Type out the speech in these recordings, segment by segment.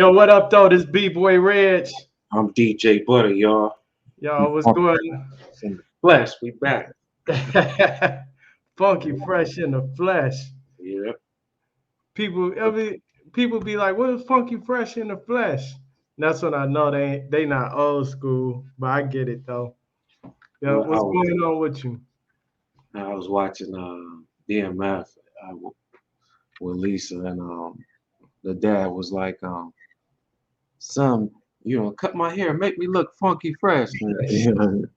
Yo, what up, though? This B-Boy Reg. I'm DJ Butter, y'all. Yo, what's going In the flesh, we back. on? Funky fresh in the flesh. Yeah. People, people be like, "What is funky fresh in the flesh?" That's when I know they not old school, but I get it though. Yeah, Well, what's going on with you? I was watching DMF with Lisa, and the dad was like, "Son, cut my hair, make me look funky fresh." And,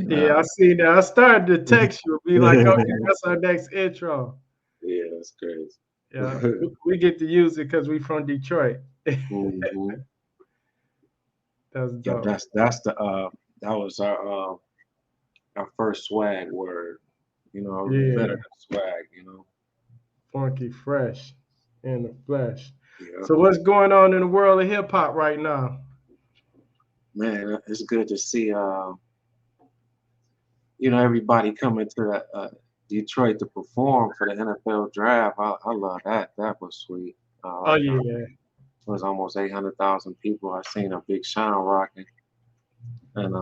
Yeah, I seen that. I started to text you, be like, "Okay, that's our next intro." yeah, that's crazy. Yeah, we get to use it because we from Detroit. hmm That's Yep, dope. that was our first swag word. Better Yeah. than swag. Funky fresh in the flesh. Yeah. So what's going on in the world of hip hop right now? Man, it's good to see everybody coming to Detroit to perform for the NFL draft. I love that. That was sweet. Oh It yeah. was almost 800,000 people. I seen a Big Sean rocking, and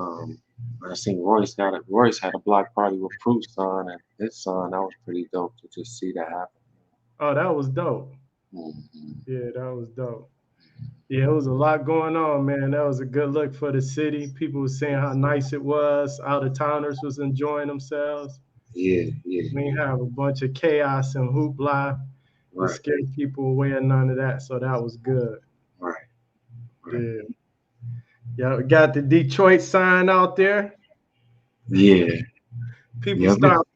I seen Royce had a block party with Proof's son and his son. That was pretty dope to just see that happen. Oh, that was dope. hmm Yeah, that was dope. Yeah, it was a lot going on, man. That was a good look for the city. People were saying how nice it was. Out of towners was enjoying themselves. Yeah, yeah, We yeah. ain't have a bunch of chaos and hoopla to Right, scare people away and none of that. So that was good. right, right. Yeah. Yeah, we got the Detroit sign out there. Yeah, People yeah, start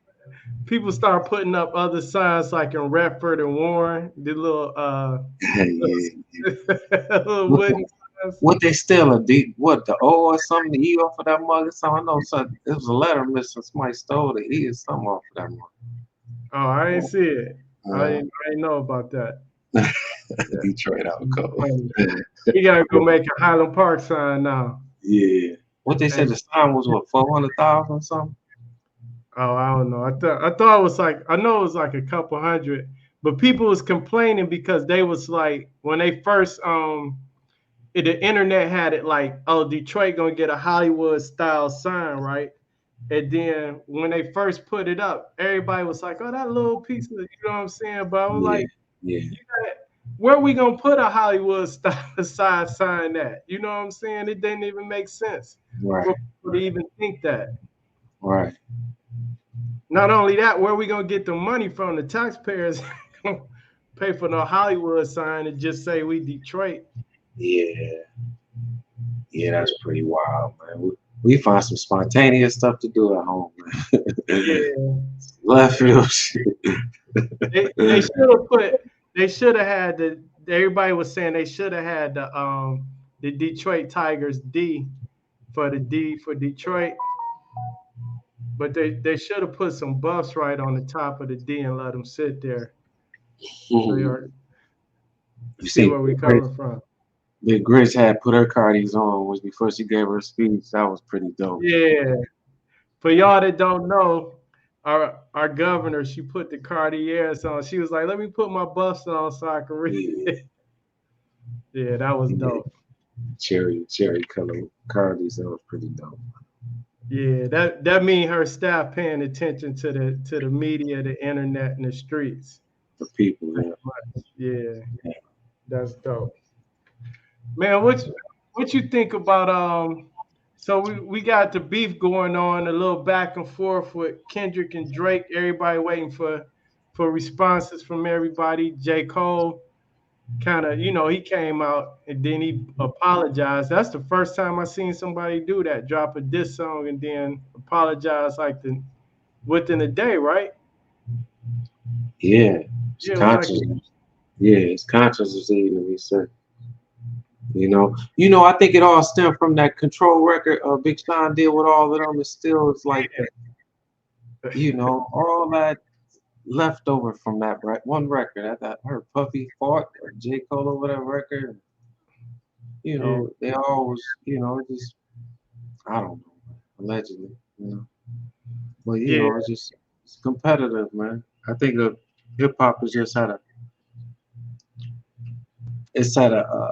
people start putting up other signs like in Redford and Warren, the little yeah. little What, wooden signs. what they still what the O or something, the E off of that mug or something? I know something. It was a letter missing. Somebody stole the E or something off of that Oh, I ain't mug. see it. Uh, I didn't know about that. Yeah. Detroit out cold. Funny. You gotta go make a Highland Park sign now. Yeah. What they And said the sign was what 400,000 something? oh, I don't know. I thought it was like I know it was like a couple hundred, but people was complaining because they was like when they first the internet had it like, oh, Detroit gonna get a Hollywood style sign, right? And then when they first put it up, everybody was like, "Oh, that little piece of," you know what I'm saying? But I was Yeah, like, yeah. "Where we gonna put a Hollywood style side sign at?" You know what I'm saying? It didn't even make sense Right, for people to even think that. right. Not only that, where we gonna get the money from? The taxpayers pay for no Hollywood sign and just say we Detroit. Yeah, yeah. Yeah, That's pretty wild, man. We find some spontaneous stuff to do at home, man. yeah. Left field shit. They should have put. They should have had the. Everybody was saying they should have had the Detroit Tigers D for the D for Detroit, but they should have put some buffs right on the top of the D and let them sit there so you you see see, where we coming from. Big Grizz had put her cardies on was before she gave her speech. That was pretty dope. Yeah, for y'all that don't know, our governor she put the Cartiers on. She was like, "Let me put my buffs on so I can read." Yeah, Yeah, that was yeah. dope. Cherry color cardies. That was pretty dope. Yeah, that mean her staff paying attention to the media, the internet, and the streets. The people, yeah. Yeah, that's dope. Man, what you think about so we got the beef going on, a little back and forth with Kendrick and Drake. Everybody waiting for responses from everybody. J. Cole kind of, he came out and then he apologized. That's the first time I seen somebody do that, drop a diss song and then apologize like within a day, right? Yeah, it's Yeah, it was like conscious. Yeah, it's conscious as even he said. I think it all stemmed from that control record Big Sean did with all of them. It still is like, all that leftover from that one record. That her Puffy fought or J. Cole over that record. yeah, They always, just I don't know, allegedly, you know. But yeah, it's competitive, man. I think the hip hop has just had it's at a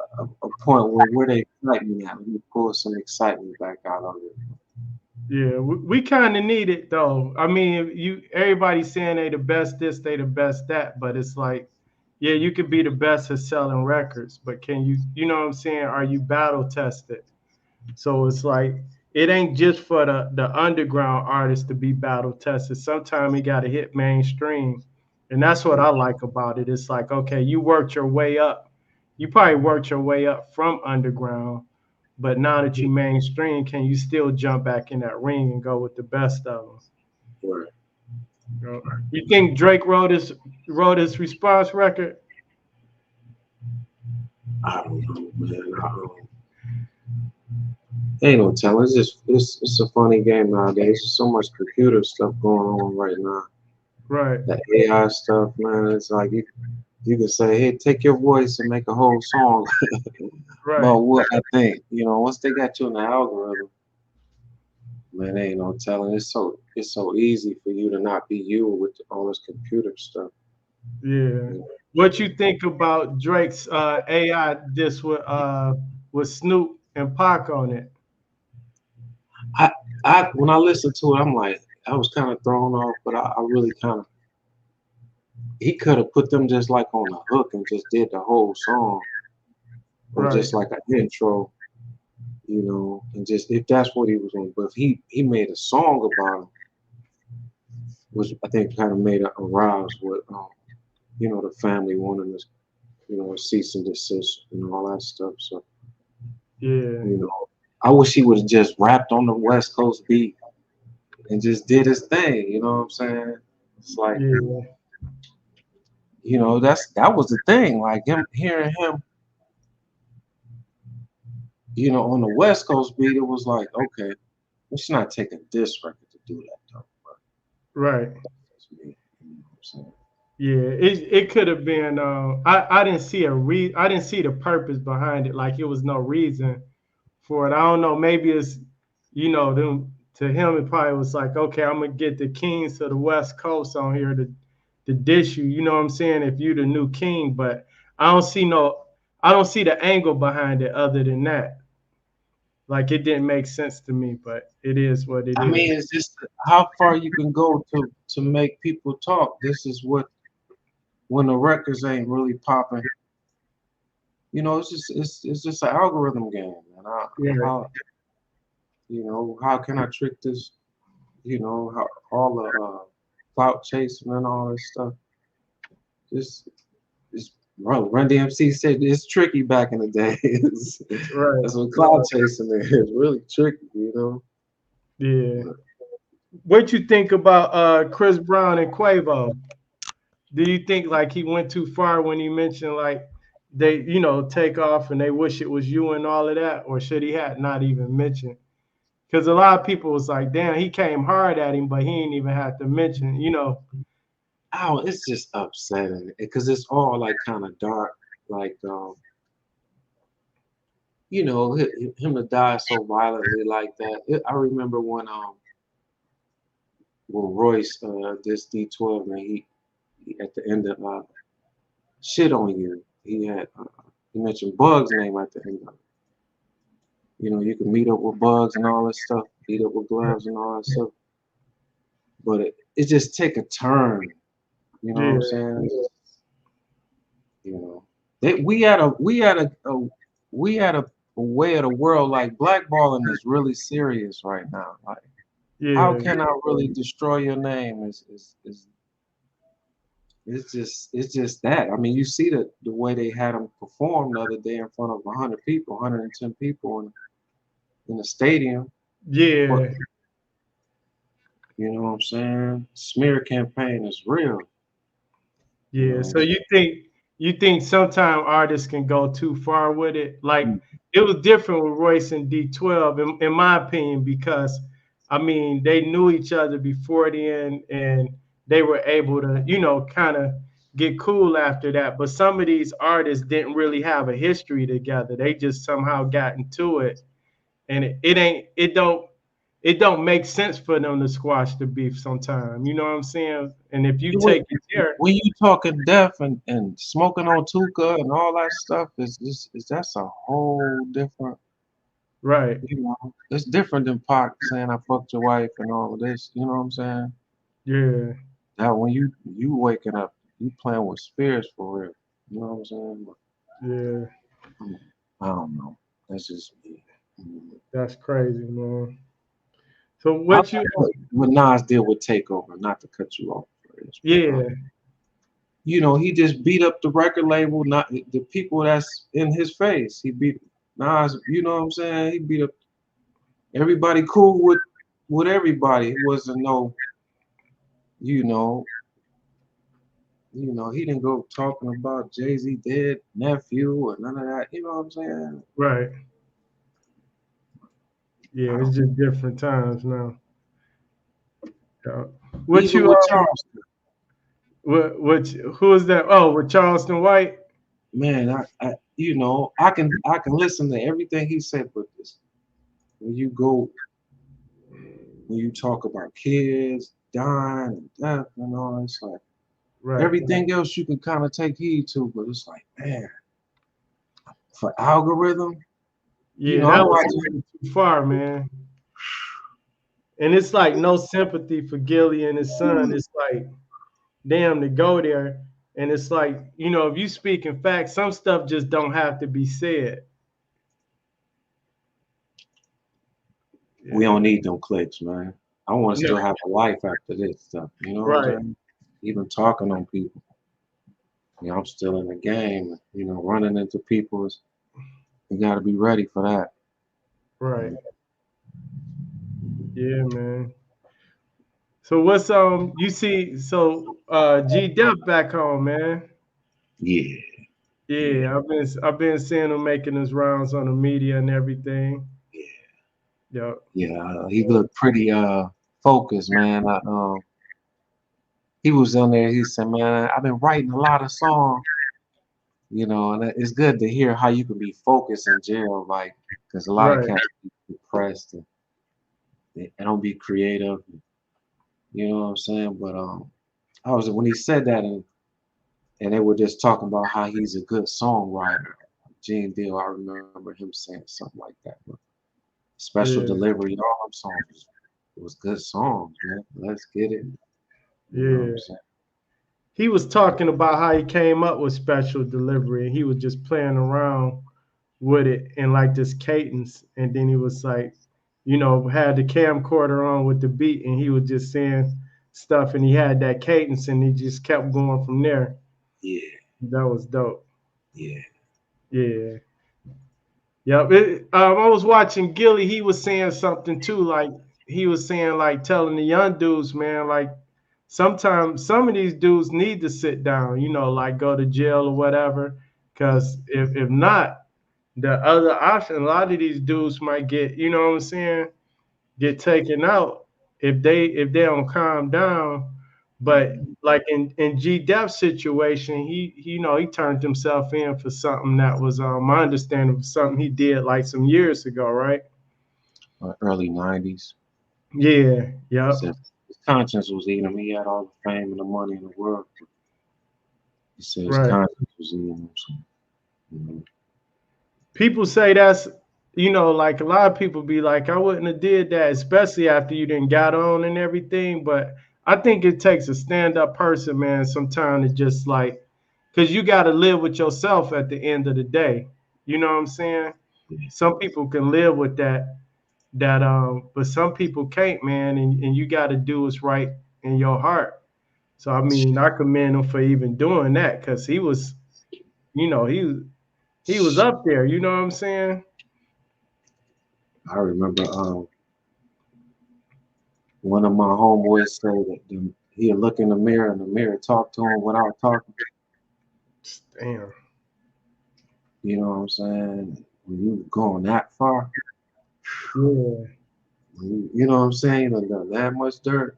point where they excite me at. Let me pull some excitement back out of it. Yeah, we kind of need it though. I mean, you everybody's saying they the best this, they the best that, but it's like, yeah, you could be the best at selling records, but can you, you know what I'm saying? Are you battle tested? So it's like it ain't just for the underground artists to be battle tested. Sometimes you got to hit mainstream, and that's what I like about it. It's like, okay, you worked your way up. You probably worked your way up from underground, but now that you mainstream, can you still jump back in that ring and go with the best of them? Right. You know? You think Drake wrote his response record? I don't know, man. Ain't no telling. It's a funny game nowadays. There's so much computer stuff going on right now. Right, The AI stuff, man. It's like you can say, hey, take your voice and make a whole song right. about what I think. You know, once they got you in the algorithm, man, ain't no telling. It's so easy for you to not be you with all this computer stuff. Yeah. You know? What you think about Drake's AI this with Snoop and Pac on it? I I when I listened to it, I'm like, I was kind of thrown off, but I really kind of he could have put them just like on a hook and just did the whole song, or Right. just like an intro, and just if that's what he was on. But if he made a song about him, which I think kind of made it arouse what the family wanting to, cease and desist and all that stuff. So Yeah. you know, I wish he would have just rapped on the West Coast beat and just did his thing. You know what I'm saying? It's like, Yeah. that was the thing. Like him hearing him, on the West Coast beat, it was like, okay, it's not taking this record to do that though. But Right. that's me. You know what I'm saying? Yeah. It could have been. I didn't see I didn't see the purpose behind it. Like it was no reason for it. I don't know. Maybe it's them to him. It probably was like, okay, I'm gonna get the kings of the West Coast on here to dish you. You know what I'm saying? If you the new king, but I don't see no. I don't see the angle behind it other than that. Like it didn't make sense to me, but it is what it I is. mean, it's just how far you can go to make people talk. This is what when the records ain't really popping. It's just an algorithm game, and Yeah. how can I trick this? How all the clout chasing and all this stuff. Just it's Run DMC said it's tricky back in the day. Right. That's what cloud chasing is. It's really tricky. Yeah. What you think about Chris Brown and Quavo? Do you think like he went too far when he mentioned like they, take off and they wish it was you and all of that, or should he had not even mentioned? Because a lot of people was like, damn, he came hard at him, but he ain't even have to mention. Oh, it's just upsetting because it's all like kind of dark. Like, him to die so violently like that. I remember when Royce, this D12 man, he at the end of shit on you. He mentioned Bug's name at the end of it. You can meet up with Bugs and all this stuff, meet up with Gloves and all that stuff. But it just take a turn. You know what Yeah, I'm saying? You know, we had a way of the world like blackballing is really serious right now. Like, how yeah, can I really destroy your name? Is it's just that. I mean, you see the way they had him perform the other day in front of 100 people, 110 people in the stadium. But yeah, you know what I'm saying? Smear campaign is real. You yeah. know. So you think sometimes artists can go too far with it? Like it was different with Royce and D12, in my opinion, because I mean they knew each other before then, and they were able to, kind of get cool after that. But some of these artists didn't really have a history together. They just somehow got into it, and it it don't make sense for them to squash the beef sometime. You know what I'm saying? And if you You when, take it there, when you talking deaf and smoking on Tuka and all that stuff, is that's a whole different. right? You know, it's different than Pac saying I fucked your wife and all of this. You know what I'm saying? Yeah, Now when you waking up, you playing with spirits for real. You know what I'm saying? yeah, But, I don't know. That's just me. Mm. that's crazy, man. So I what you? like what Nas did with Takeover. Not to cut you off, Chris, but Yeah, you know he just beat up the record label, not the people that's in his face. He beat Nas. You know what I'm saying? He beat up everybody. Cool with everybody. It wasn't no. You know, he didn't go talking about Jay-Z dead nephew or none of that. You know what I'm saying? right. Yeah, I it's don't. just different times now. Yeah. What Even you with Charleston, what who is that? Oh, with Charleston White. man, I can listen to everything he said, but this when you go when you talk about kids dying and death and all, it's like Right. everything else you can kind of take heed to, but it's like, man, for algorithm, Yeah, I'm that was watching. too far, man. And it's like no sympathy for Gilly and his son. It's like, damn, to go there. And it's like, if you speak in fact, some stuff just don't have to be said. We Yeah. don't need them clicks, man. I want to No, still have a life after this stuff. You know what I'm right, saying? Even talking on people. I'm still in the game. Running into people you got to be ready for that. right. Yeah, man. So what's you see G Dep back home, man. Yeah, yeah, Yeah, I've been seeing him making his rounds on the media and everything. yeah, Yeah, yeah. He looked pretty focused, man. He was on there. He said, "Man, I've been writing a lot of songs, and it's good to hear how you can be focused in jail, like, because a lot of right. cats be depressed and they don't be creative. You know what I'm saying? But I was when he said that, and they were just talking about how he's a good songwriter. Gene Deal, I remember him saying something like that. But special Yeah, delivery, all them songs was good songs, man. Let's get it. You know what I'm yeah. saying? He was talking about how he came up with special delivery and he was just playing around with it and like this cadence. And then he was like, had the camcorder on with the beat and he was just saying stuff and he had that cadence and he just kept going from there. Yeah, That was dope. yeah. Yeah. Yep. I was watching Gilly. He was saying something too. Like he was saying, like telling the young dudes, man, like sometimes some of these dudes need to sit down. Like go to jail or whatever. Because if not, the other option, a lot of these dudes might get, you know what I'm saying, get taken out if they don't calm down. But like in G Dep's situation, he turned himself in for something that was my understanding of something he did like some years ago, right? Early '90s. Yeah, He yep, said his conscience was eating him. He had all the fame and the money in the world. He said his right. conscience was eating him. So, you know, People say that's like a lot of people be like, I wouldn't have did that, especially after you didn't got on and everything. But I think it takes a stand-up person, man, sometimes to just like, because you got to live with yourself at the end of the day. You know what I'm saying? yeah. Some people can live with but some people can't, man, and you got to do what's right in your heart. So I mean, I commend him for even doing that because he was, you know, he was up there. You know what I'm saying? I remember one of my homeboys say that he'd look in the mirror and the mirror talk to him without talking. Damn. You know what I'm saying? When you going that far, Yeah. you know what I'm saying? You done done that much dirt.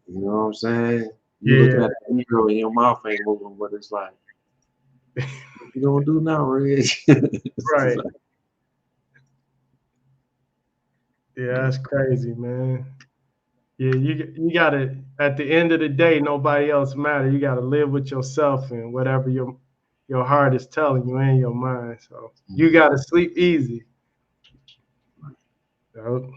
You know what I'm saying? You looking Yeah. at the mirror and your mouth ain't moving, but it's like, what you gonna do now, Reg? It's Right. like, Yeah, that's crazy, man. Yeah, you gotta at the end of the day, nobody else matter. You gotta live with yourself and whatever your heart is telling you and your mind. So you Mhm. gotta sleep easy. So,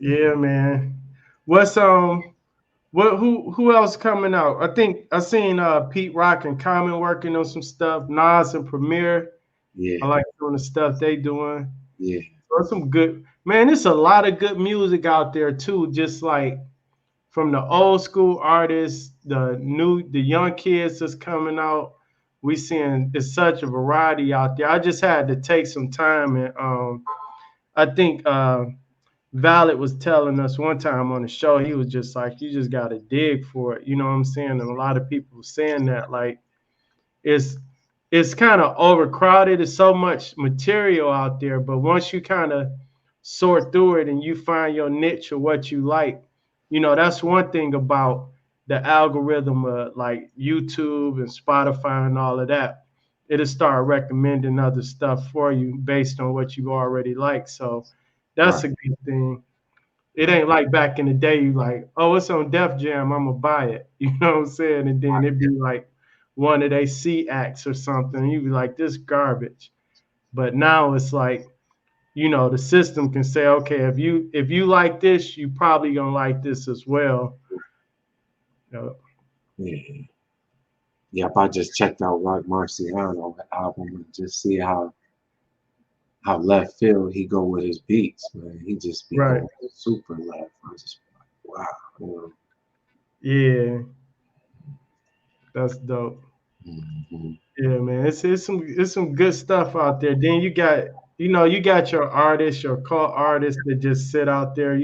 yeah, man. What's what who else coming out? I think I seen Pete Rock and Common working on some stuff. Nas and Premier. I Yeah, like doing the stuff they doing. yeah, So it's some good man. There's a lot of good music out there too. Just like from the old school artists, the young kids that's coming out. We seeing it's such a variety out there. I just had to take some time and I think Valid was telling us one time on the show, he was just like, you just gotta dig for it. You know what I'm saying? And a lot of people saying that like it's it's kind of overcrowded. There's so much material out there, but once you kind of sort through it and you find your niche or what you like, that's one thing about the algorithm of like YouTube and Spotify and all of that. It'll start recommending other stuff for you based on what you already like. So that's right, a good thing. It right, ain't like back in the day, you like, oh, it's on Def Jam, I'm gonna buy it. You know what I'm saying? And then it'd be like one of they C acts or something. You'd be like, this garbage. But now it's like, the system can say, okay, if you like this, you probably gonna like this as well. You know, yeah. Yep, I just checked out Rock Marciano album and just see how left field he go with his beats, man. He just be right. going super left. I just be like, wow. Yeah, that's dope. Mhm. Yeah, man. It's some good stuff out there. Then you got your artists, your cult artists that just sit out there.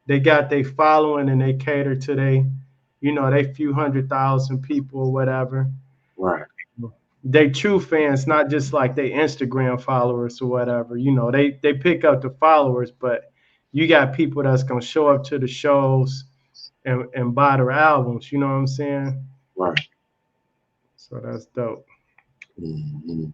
They got they following and they cater to they few 100,000 people or whatever. Right, They true fans, not just like they Instagram followers or whatever. They pick up the followers, but you got people that's gonna show up to the shows and buy their albums. You know what I'm saying? right. So that's dope. Mhm.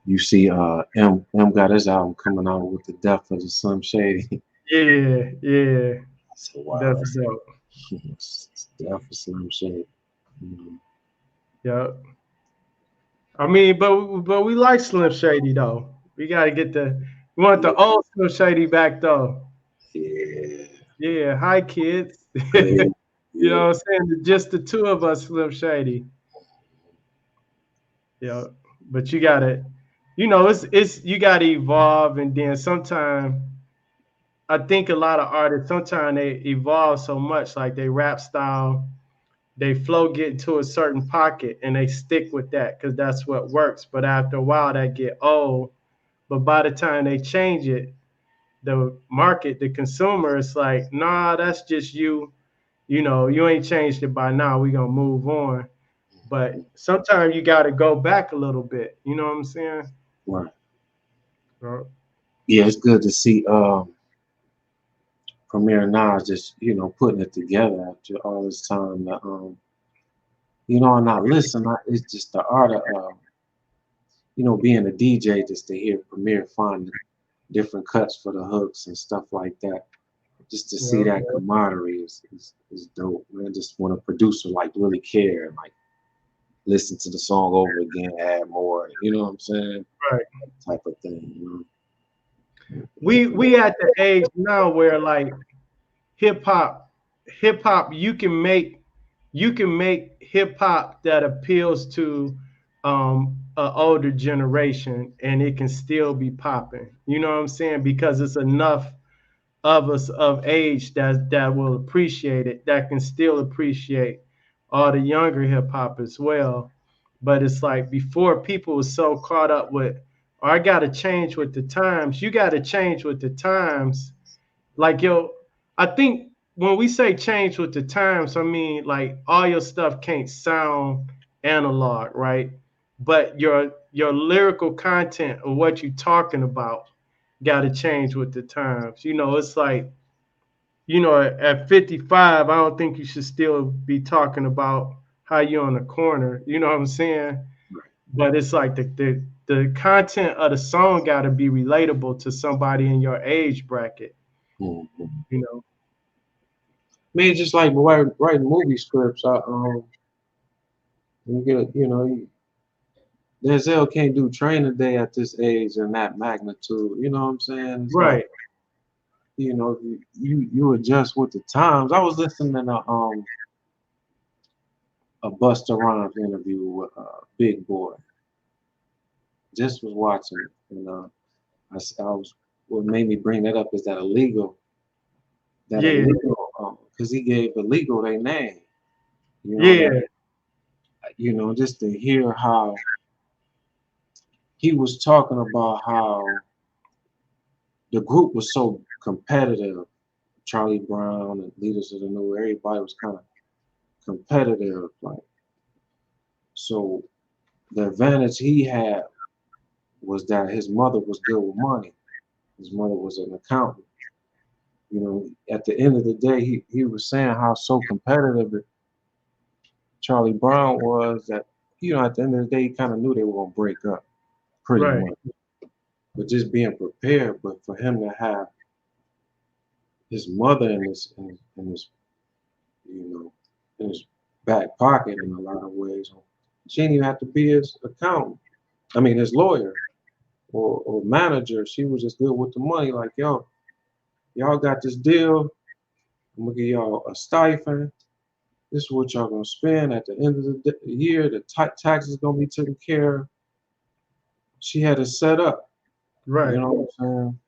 You see, M got his album coming out with the death of the Slim Shady. Yeah, yeah. I said, wow, That's dope. it's death of Slim Shady. Mhm. Yeah. I mean, but we like Slim Shady though. We gotta get we want the Yeah, old Slim Shady back though. yeah, Yeah, hi kids. yeah, You yeah. know what I'm saying? Just the two of us, Slim Shady. Yeah. But it's you gotta evolve and then sometimes I think a lot of artists sometimes they evolve so much, like they rap style, they flow get into a certain pocket and they stick with that because that's what works. But after a while that get old. But by the time they change it, the market, the consumer, is like, nah, that's just you. You ain't changed it by now. We gonna move on. But sometimes you got to go back a little bit. You know what I'm saying? Right. Uh, Yeah, it's good to see Premier Nas just putting it together after all this time. And I listen. It's just the art of being a DJ, just to hear Premier find different cuts for the hooks and stuff like that. Just to see yeah, that camaraderie is dope, man. Just when a producer like really care and like listen to the song over again, add more. You know what I'm saying? right. Type of thing. We at the age now where like hip hop, you can make hip hop that appeals to an older generation, and it can still be popping. You know what I'm saying? Because it's enough of us of age that will appreciate it, that can still appreciate all the younger hip hop as well. But it's like before, people were so caught up with, oh, I got to change with the times. You got to change with the times. Like, yo, I think when we say change with the times, I mean like all your stuff can't sound analog, right? But your lyrical content of what you're talking about got to change with the times. It's like, at 55, I don't think you should still be talking about how you're on the corner. You know what I'm saying? but it's like the content of the song got to be relatable to somebody in your age bracket, Mhm. you know. I mean, it's just like writing movie scripts. You get, Denzel can't do Training Day at this age and that magnitude. You know what I'm saying? It's like, Right. you adjust with the times. I was listening to a Busta Rhymes interview with Big Boy. Just was watching it, and I was what made me bring that up is that Yeah. illegal, because he gave illegal their name. That Yeah. just to hear how he was talking about how the group was so competitive. Charlie Brown and Leaders of the New, everybody was kind of competitive. Like, so the advantage he had was that his mother was good with money. His mother was an accountant. At the end of the day, he was saying how so competitive Charlie Brown was that, at the end of the day, he kind of knew they were going to break up pretty Right. much. But just being prepared, but for him to have his mother you know, in his back pocket in a lot of ways. She didn't even have to be his accountant. I mean, his lawyer or manager. She was just good with the money. Like, yo, y'all got this deal. I'm gonna give y'all a stipend. This is what y'all gonna spend at the end of the year. The taxes gonna be taken care of. She had it set up. You Right. know what I'm saying?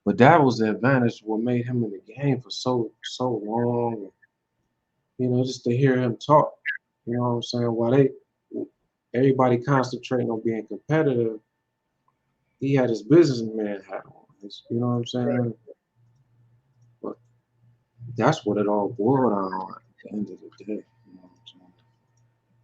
But that was the advantage. What made him in the game for so long. Just to hear him talk. You know what I'm saying? While everybody concentrating on being competitive, he had his businessman hat on. You know what I'm Right. saying? But that's what it all boiled down on at the end of the day. You know what I'm saying?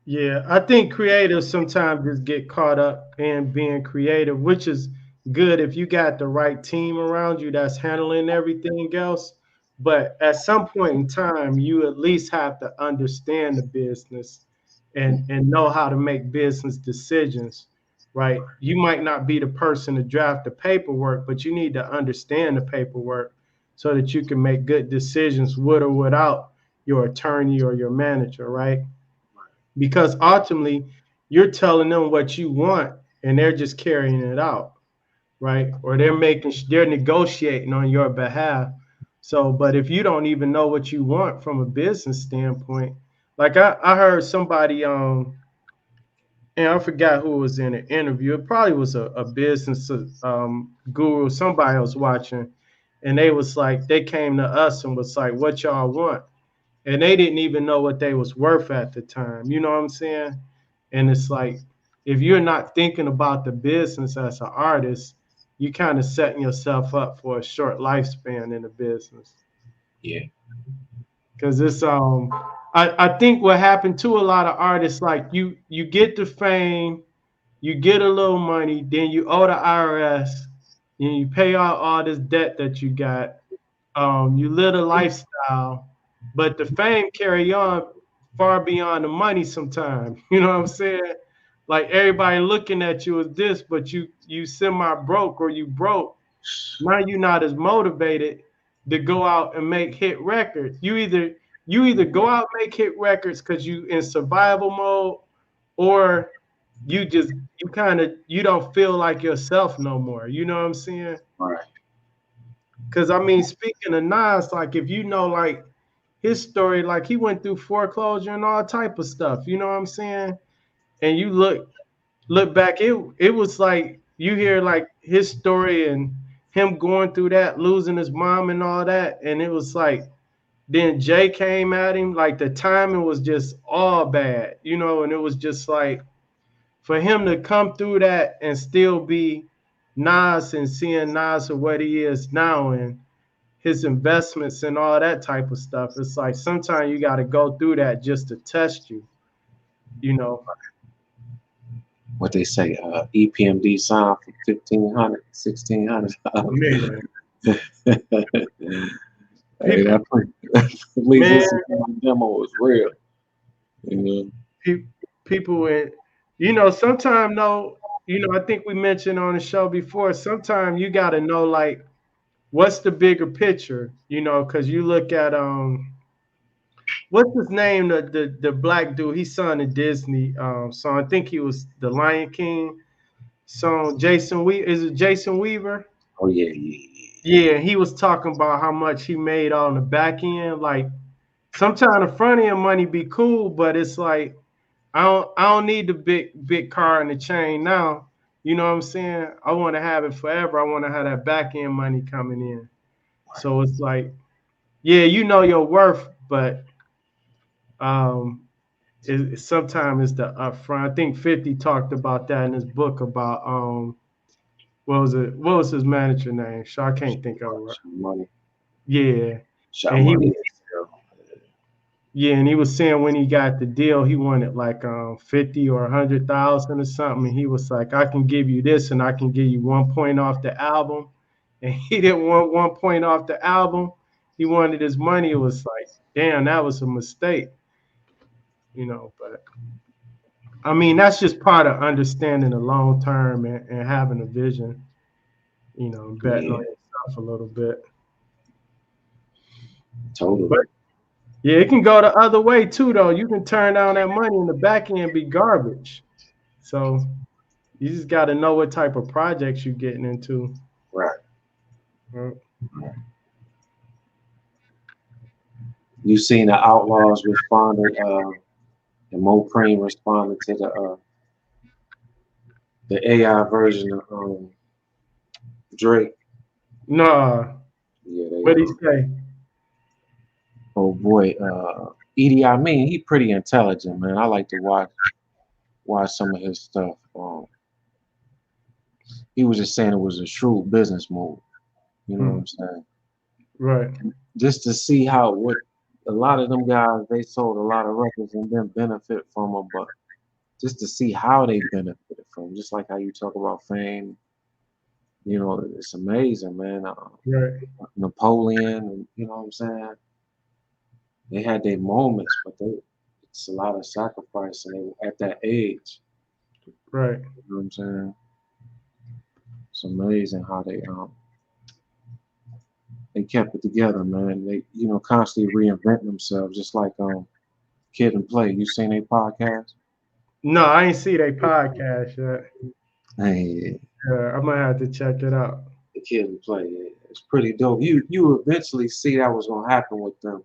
Yeah, I think creatives sometimes just get caught up in being creative, which is good if you got the right team around you that's handling everything else. But at some point in time, you at least have to understand the business and know how to make business decisions, right? You might not be the person to draft the paperwork, but you need to understand the paperwork so that you can make good decisions with or without your attorney or your manager, right? Because ultimately you're telling them what you want and they're just carrying it out, right? Or they're negotiating on your behalf. So but if you don't even know what you want from a business standpoint, like I heard somebody and I forgot who was in an interview. It probably was a business guru somebody I was watching, and they was like they came to us and was like, what y'all want? And they didn't even know what they was worth at the time. You know what I'm saying? And it's like if you're not thinking about the business as an artist, you kind of setting yourself up for a short lifespan in the business. Yeah. Because it's I think what happened to a lot of artists, like you get the fame, you get a little money, then you owe the IRS, and you pay out all this debt that you got. You live a lifestyle, but the fame carry on far beyond the money sometimes. You know what I'm saying? Like everybody looking at you as this, but you semi broke or you broke. Now you're not as motivated to go out and make hit records. You either go out and make hit records because you in survival mode, or you don't feel like yourself no more. You know what I'm saying? Right. Because I mean, speaking of Nas, like if you know like his story, like he went through foreclosure and all type of stuff. You know what I'm saying? And you look back, it was like you hear like his story and him going through that, losing his mom and all that, and it was like then Jay came at him, like the timing was just all bad, and it was just like for him to come through that and still be Nas and seeing Nas for what he is now and his investments and all that type of stuff. It's like sometimes you got to go through that just to test you, you know. What they say, EPMD sign for 1,500, 1,600. Man, Hey, people, that police man, listen to my demo was real. You know? pe- people in. Sometimes though, I think we mentioned on the show before. Sometimes you got to know like what's the bigger picture, because you look at what's his name, the black dude. He's son of Disney. So I think he was the Lion King. So Jason We is it Jason Weaver? Oh yeah, yeah, Yeah, he was talking about how much he made on the back end. Like sometimes the front end money be cool, but it's like I don't need the big car and the chain now. You know what I'm saying? I want to have it forever. I want to have that back end money coming in. So it's like, yeah, you know your worth, but um, sometimes it's the upfront. I think 50 talked about that in his book about what was it? What was his manager name? So I can't think of it. Shot money, Yeah, shot and he money. was yeah, and he was saying when he got the deal, he wanted like 50 or 100,000 or something. And he was like, I can give you this and I can give you 1 point off the album. And he didn't want 1 point off the album. He wanted his money. It was like, damn, that was a mistake, but I mean, that's just part of understanding the long term and having a vision, betting Yeah, on yourself a little bit. But totally. yeah, it can go the other way too, though. You can turn down that money and the back end be garbage. So you just got to know what type of projects you're getting into. Right. Uh, Right. You seen the Outlaws responded, and Mo Cream responded to the AI version of Drake. nah, Yeah, they what he say? oh boy, Edie. I mean, he pretty intelligent, man. I like to watch some of his stuff. He was just saying it was a shrewd business move. You know what Hmm, I'm saying? right, Just to see how what a lot of them guys they sold a lot of records and then benefit from them, but just to see how they benefited from 'em, just like how you talk about fame. It's amazing, man. right, Napoleon, and you know what I'm saying? They had their moments, but it's a lot of sacrifice, and they were at that age. right, You know what I'm saying? It's amazing how they kept it together, man. They constantly reinvent themselves, just like Kid and Play. You seen their podcast? no, I ain't see they podcast yet. Hey, Yeah, I'm gonna have to check it out. the Kid and Play. Yeah, it's pretty dope. You eventually see that was gonna happen with them.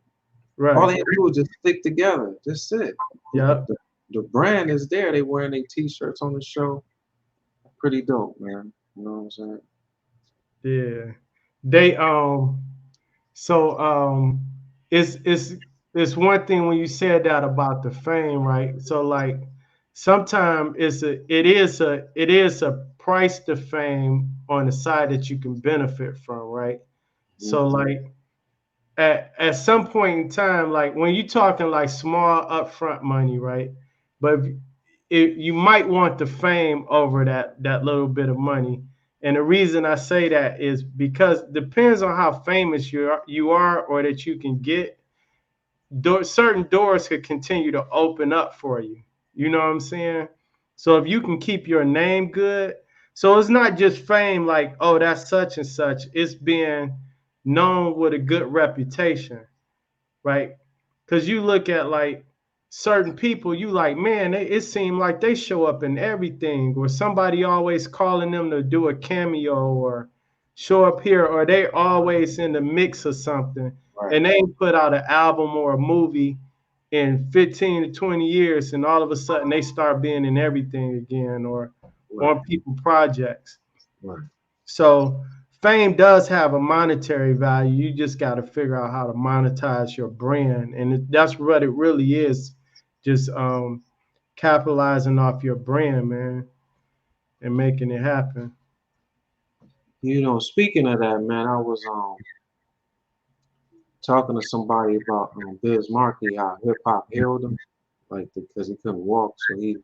All Right. they had to do was just stick together. That's it. Yep. The brand is there. They wearing their t-shirts on the show. Pretty dope, man. You know what I'm saying? Yeah. They so it's one thing when you said that about the fame, right? So like sometimes it is a price to fame on the side that you can benefit from, right? So Mm-hmm. like at some point in time, like when you're talking like small upfront money, right? But if you might want the fame over that little bit of money. And the reason I say that is because depends on how famous you are or that you can get. Certain doors could continue to open up for you. You know what I'm saying? So if you can keep your name good, so it's not just fame like, oh, that's such and such. It's being known with a good reputation, right? Because you look at like certain people, you like, man, it seemed like they show up in everything, or somebody always calling them to do a cameo or show up here, or they always in the mix of something, Right, and they ain't put out an album or a movie in 15 to 20 years, and all of a sudden they start being in everything again or right, on people projects. right. So fame does have a monetary value. You just got to figure out how to monetize your brand, and that's what it really is. Just capitalizing off your brand, man, and making it happen. Speaking of that, man, I was talking to somebody about Biz Markie, how hip hop healed him, like because he couldn't walk, so he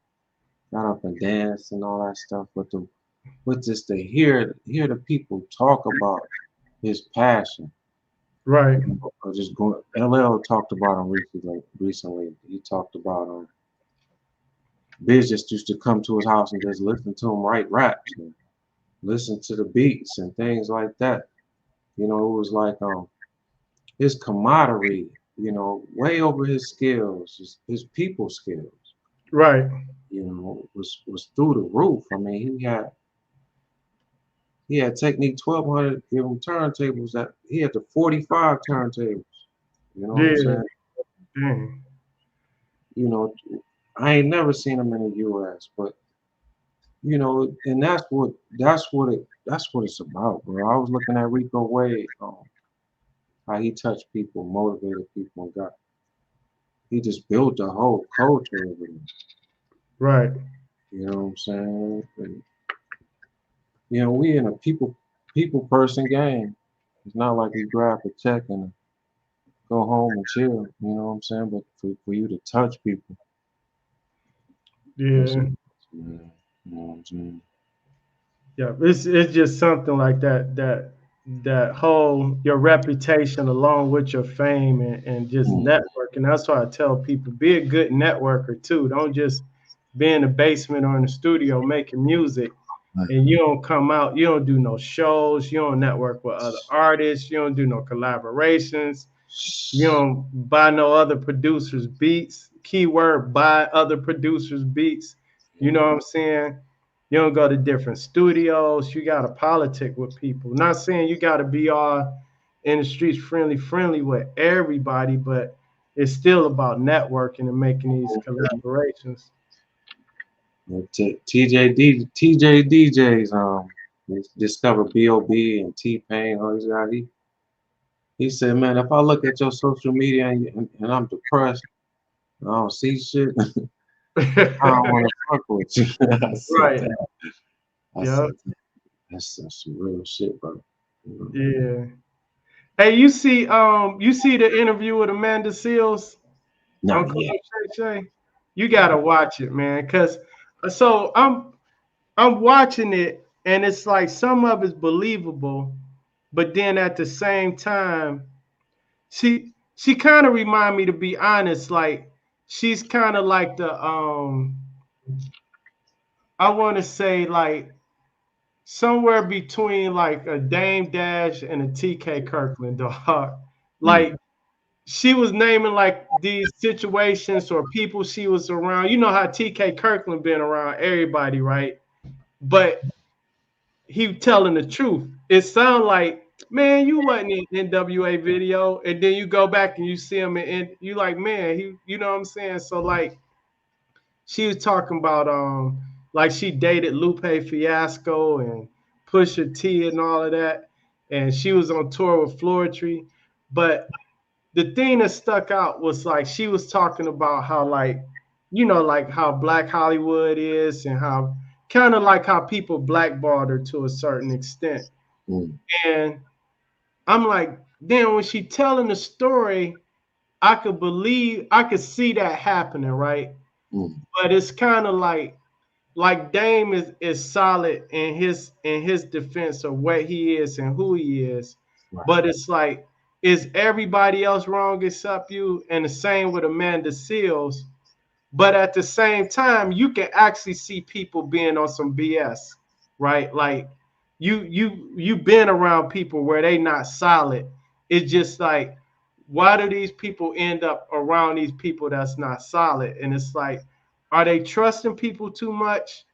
got up and danced and all that stuff. But just to hear the people talk about his passion, Right. or just going. LL talked about him recently. He talked about Biz just used to come to his house and just listen to him write raps and listen to the beats and things like that. You know, it was like his camaraderie, you know, way over his skills, his people skills, Right. you know, was through the roof. I mean, he had Technique 1200 give him turntables that he had the 45 turntables. You know what I'm Yeah. saying? Dang. You know, I ain't never seen him in the US, but you know, and that's what it's about, bro. I was looking at Rico Wade, how he touched people, motivated people, and he just built a whole culture over there. Right. You know what I'm saying? And, you know, we in a people person game. It's not like we grab a check and go home and chill. You know what I'm saying? But for you to touch people, that's Yeah. man. You know what I'm saying? Yeah, it's just something like that that whole your reputation along with your fame and just Mm, networking. That's why I tell people be a good networker too. Don't just be in the basement or in the studio making music right. and you don't come out, you don't do no shows, you don't network with other artists, you don't do no collaborations, you don't buy no other producers' beats. Keyword buy other producers' beats. You Yeah. know what I'm saying? You don't go to different studios. You got to politic with people. Not saying you got to be all in the streets friendly with everybody, but it's still about networking and making these collaborations. But TJ DJs discovered B.O.B. and T Pain. All these guys. He said, man, if I look at your social media and I'm depressed, I don't see shit. I don't want to fuck with you. I said Right. that. I Yeah. said that. That's some real shit, bro. You know? Yeah. Hey, you see the interview with Amanda Seals on Not Club yet. Shay Shay? You gotta watch it, man. Cause so I'm watching it and it's like some of it's believable, but then at the same time, she kind of remind me, to be honest, like she's kind of like the I want to say like somewhere between like a Dame Dash and a TK Kirkland dog. Mm, Like she was naming like these situations or people she was around. You know how TK Kirkland been around everybody, right? But he telling the truth. It sound like, man, you wasn't in NWA video, and then you go back and you see him, and you like, man, you know what I'm saying? So like, she was talking about like she dated Lupe Fiasco and Pusha T and all of that, and she was on tour with Floetry, but the thing that stuck out was like she was talking about how like like how Black Hollywood is and how kind of like how people blackballed her to a certain extent. mm, And I'm like, then when she telling the story, I could see that happening, right? mm, But it's kind of like Dame is solid in his defense of what he is and who he is. right. But it's like, is everybody else wrong except you? And the same with Amanda Seals. But at the same time, you can actually see people being on some BS, right? Like you've been around people where they not solid. It's just like, why do these people end up around these people that's not solid? And it's like, are they trusting people too much?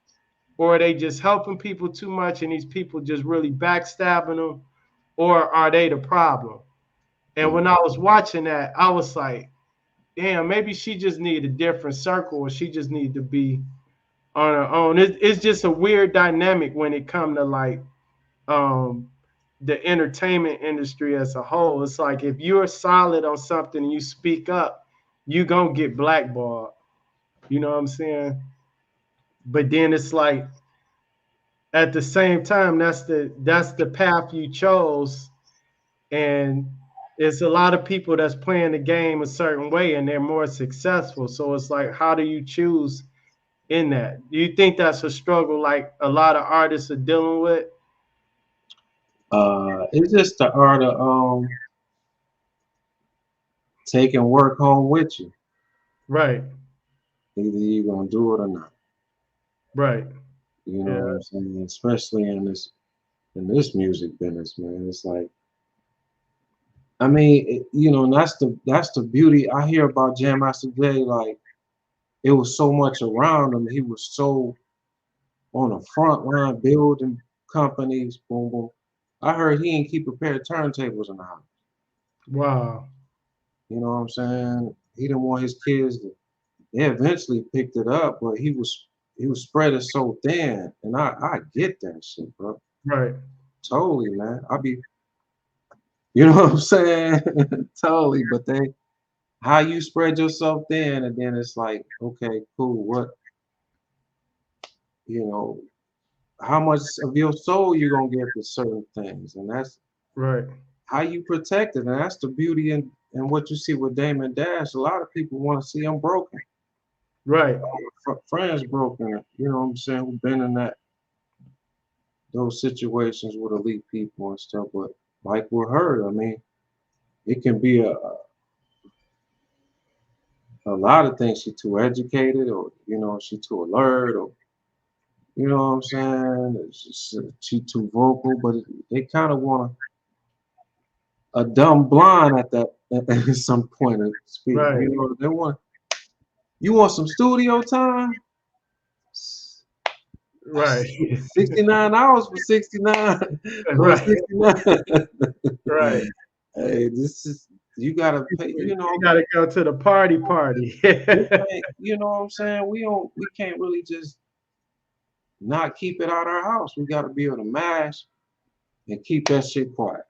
Or are they just helping people too much and these people just really backstabbing them? Or are they the problem? And Mm, when I was watching that, I was like, damn, maybe she just need a different circle or she just need to be on her own. It's just a weird dynamic when it comes to like um, the entertainment industry as a whole. It's like if you're solid on something and you speak up, you gonna get blackballed. You know what I'm saying? But then it's like at the same time, that's the path you chose, and it's a lot of people that's playing the game a certain way and they're more successful. So it's like, how do you choose in that? Do you think that's a struggle like a lot of artists are dealing with? It's just the art of taking work home with you. Right. Either you gonna do it or not. Right. You know Yeah. what I'm saying? Especially in this music business, man. It's like, I mean, and that's the beauty. I hear about Jam Master Jay, like it was so much around him. He was so on the front line building companies, boom, boom. I heard he didn't keep a pair of turntables in the house. Wow. You know what I'm saying? He didn't want his kids to. They eventually picked it up, but he was spread it so thin, and I get that shit, bro. Right. Totally, man. You know what I'm saying? Totally. But how you spread yourself thin, and then it's like, okay, cool. You know, how much of your soul you gonna give to certain things, and that's Right. how you protect it, and that's the beauty in what you see with Damon Dash. A lot of people want to see him broken, Right. friends broken. You know what I'm saying? Who've been in those situations with elite people and stuff. But like with her, I mean, it can be a lot of things. She too educated, or she too alert, or you know what I'm saying. She too vocal, but they kind of want a dumb blonde at that at some point of speak. Right. They want you want some studio time. Right. 69 hours for 69 for Right. 69. Right. Hey, this is you gotta pay, You gotta go to the party party. you know what I'm saying? We can't really just not keep it out our house. We gotta be able to mash and keep that shit quiet.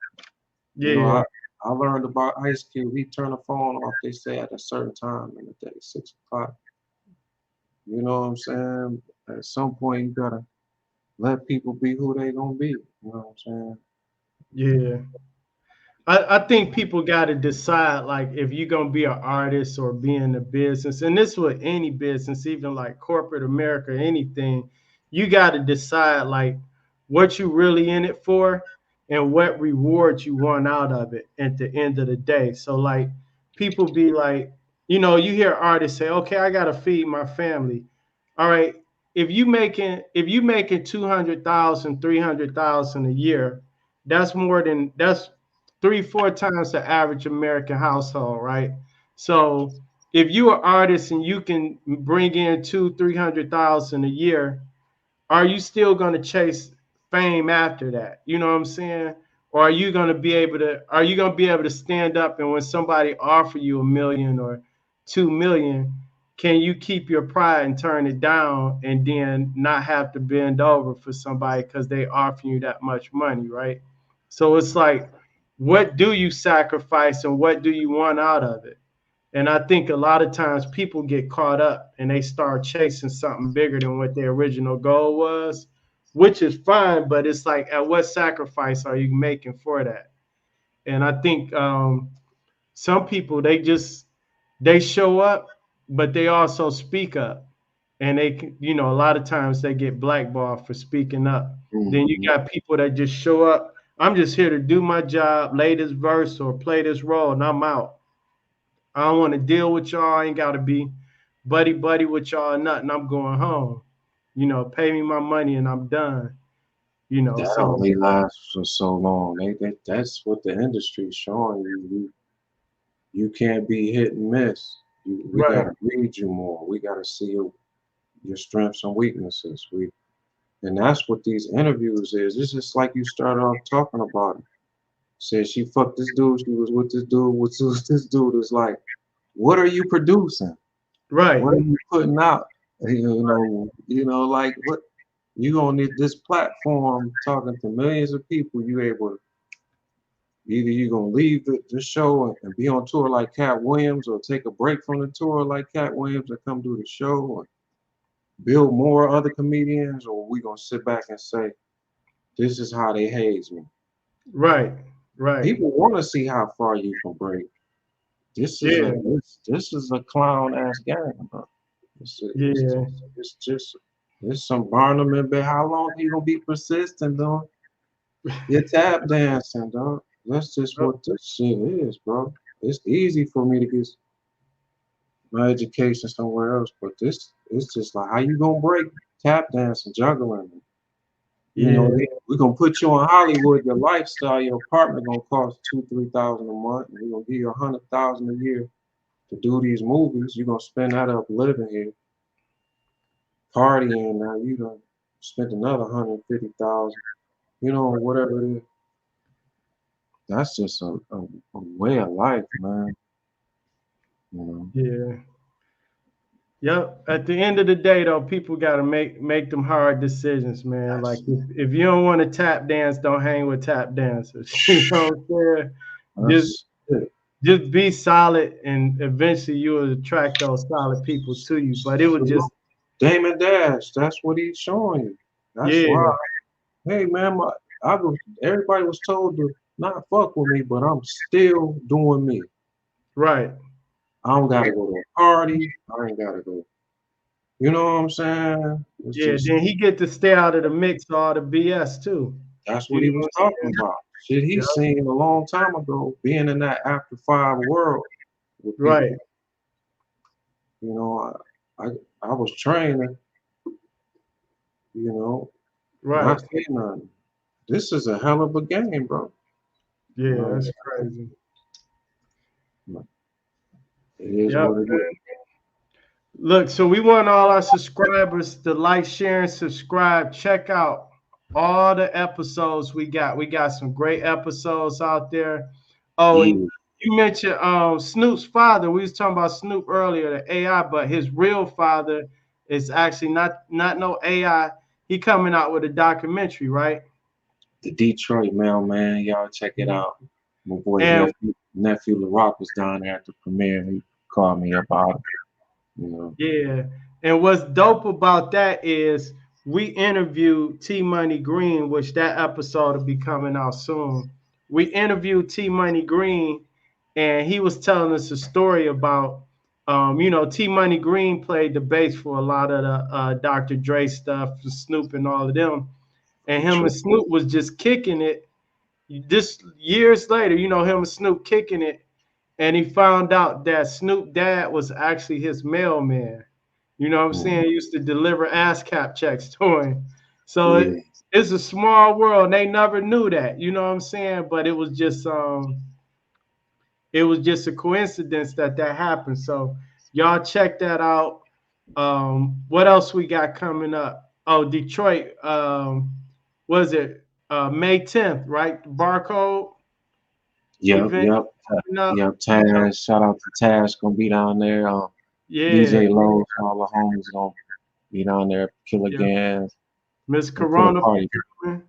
You know, Yeah. I learned about Ice Cube. He turned the phone off, they say at a certain time in the day, 6 o'clock. You know what I'm saying? At some point you gotta let people be who they gonna be. You know what I'm saying? Yeah. I think people got to decide like if you're gonna be an artist or be in the business, and this with any business, even like corporate America, anything, you got to decide like what you really in it for and what reward you want out of it at the end of the day. So like people be like, you hear artists say, okay, I gotta feed my family. All right, if you making 200,000, 300,000 a year, that's 3, 4 times the average American household, right? So if you're an artist and you can bring in 2, 300,000 a year, are you still going to chase fame after that? You know what I'm saying? Or are you going to be able to stand up and when somebody offer you 1 million or 2 million, can you keep your pride and turn it down and then not have to bend over for somebody because they offer you that much money, right? So it's like, what do you sacrifice and what do you want out of it? And I think a lot of times people get caught up and they start chasing something bigger than what their original goal was, which is fine, but it's like, at what sacrifice are you making for that? And I think some people they show up, but they also speak up, and a lot of times they get blackballed for speaking up. Then you Mhm. got people that just show up. I'm just here to do my job, lay this verse or play this role, and I'm out. I don't want to deal with y'all. I ain't got to be buddy buddy with y'all or nothing. I'm going home. Pay me my money and I'm done. That So only lasts for so long. That's what the industry's showing you. You can't be hit and miss. We right, gotta read you more. We gotta see your strengths and weaknesses. And that's what these interviews is. It's just like you started off talking about it. Said she fucked this dude. She was with this dude. With this dude is like, what are you producing? right, What are you putting out? Like what you gonna need this platform talking to millions of people. You able to either you gonna leave the show and be on tour like Cat Williams, or take a break from the tour like Cat Williams and come do the show, or build more other comedians, or we gonna sit back and say this is how they haze me. right, right. People want to see how far you can break. This is a Yeah, this is a clown ass game, bro. It's yeah, just it's some Barnum and Bailey. How long you gonna be persistent, dog? You're tap dancing, dog. That's just oh, what this shit is, bro. It's easy for me to get my education somewhere else, but this it's just like how you gonna break? tap dancing, juggling. You know, Yeah, we're gonna put you on Hollywood. Your lifestyle, your apartment gonna cost 2-3 thousand a month, and we're gonna give you 100,000 a year to do these movies. You're gonna spend that up living here, partying. Now you gonna spend another 150,000. You know, whatever it is. That's just a way of life, man. You know. yeah. Yep. At the end of the day, though, people got to make them hard decisions, man. Like That's if you don't want to tap dance, don't hang with tap dancers. You know what I'm saying? Just that's it. just be solid, and eventually you will attract those solid people to you. But it was just, Damon Dash, that's what he's showing you. That's yeah, why. Hey man, everybody was told to not fuck with me, but I'm still doing me. right. I don't gotta go to a party. I ain't gotta go. You know what I'm saying? It's Yeah. just Then he get to stay out of the mix, of all the BS too. that's You what he know was what I'm talking saying? about. Shit he Yep. seen a long time ago, being in that after five world with Right. people. You know, I I was training, you know, Right. not saying nothing. This is a hell of a game, bro. You Yeah. know, That's crazy. it is Yep. what it is. Look, so we want all our subscribers to like, share, and subscribe. Check out all the episodes we got. We got some great episodes out there. Oh, and Yeah, you mentioned Snoop's father. We was talking about Snoop earlier, the AI, but his real father is actually not no AI. He coming out with a documentary, right? the Detroit mailman, y'all check it out. My boy's And nephew LaRock was down there at the premiere. He called me about it. You know, yeah. And what's dope about that is we interviewed T Money Green, which that episode will be coming out soon. We interviewed T Money Green, and he was telling us a story about, T Money Green played the bass for a lot of the Dr. Dre stuff, Snoop, and all of them. And him true. and Snoop was just kicking it. This years later, him and Snoop kicking it, and he found out that Snoop dad was actually his mailman. You know what I'm saying? Mm, He used to deliver ASCAP checks to him. So yeah, it's a small world. They never knew that. You know what I'm saying? But it was just a coincidence that happened. So y'all check that out. What else we got coming up? Oh, Detroit. Was it May 10th, right? Barcode yep, event yep, coming up. yep. Taz, shout out to Taz, gonna be down there. Yeah, DJ Lowe's, all the homies gonna be down there. Killer yeah. Gans, Miss and put a Corona. party. Yep,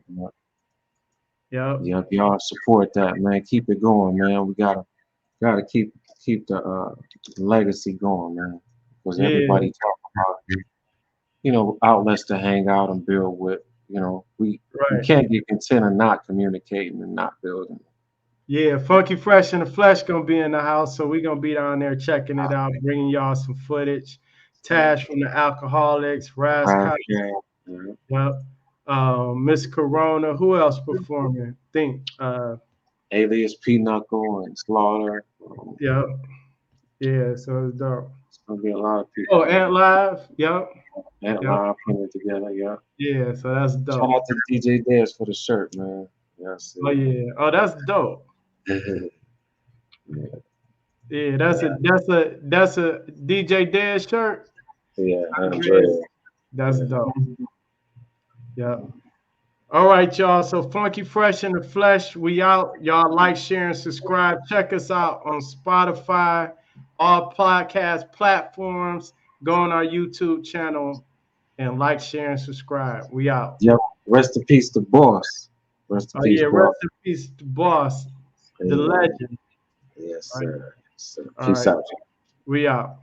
Yep. yep. Y'all support that, man. Keep it going, man. We gotta keep the legacy going, man. Because Yeah. everybody talk about, outlets to hang out and build with. We Right. can't get content of not communicating and not building. Yeah. Funky Fresh in the Flesh gonna be in the house, so we're gonna be down there checking it out, bringing y'all some footage. Tash from the Alcoholics, Raz Right, Kai, yeah, yeah. yep. Miss Corona. Who else performing? Think. Alias Pinochle and Slaughter. Yep. Yeah. So it's dope. It's gonna be a lot of people, Oh, man. Ant Live. Yep. That Yep. line putting it together, yeah. Yeah. So that's Shout dope. out to DJ Dez for the shirt, man. Yes, Oh yeah. Oh, that's dope. yeah, Yeah. That's a DJ Dead shirt. yeah, Andre. Andreas. That's Yeah. dope. Yeah. All right, y'all. So Funky Fresh in the Flesh, we out. Y'all like, share, and subscribe. Check us out on Spotify, all podcast platforms. Go on our YouTube channel and like, share, and subscribe. We out. Yep. Rest in peace, the boss. Rest in Oh peace, yeah, rest boss. in peace, to boss, the Amen. legend. Yes, All right. sir. Yes, sir. All Peace right. out. We out.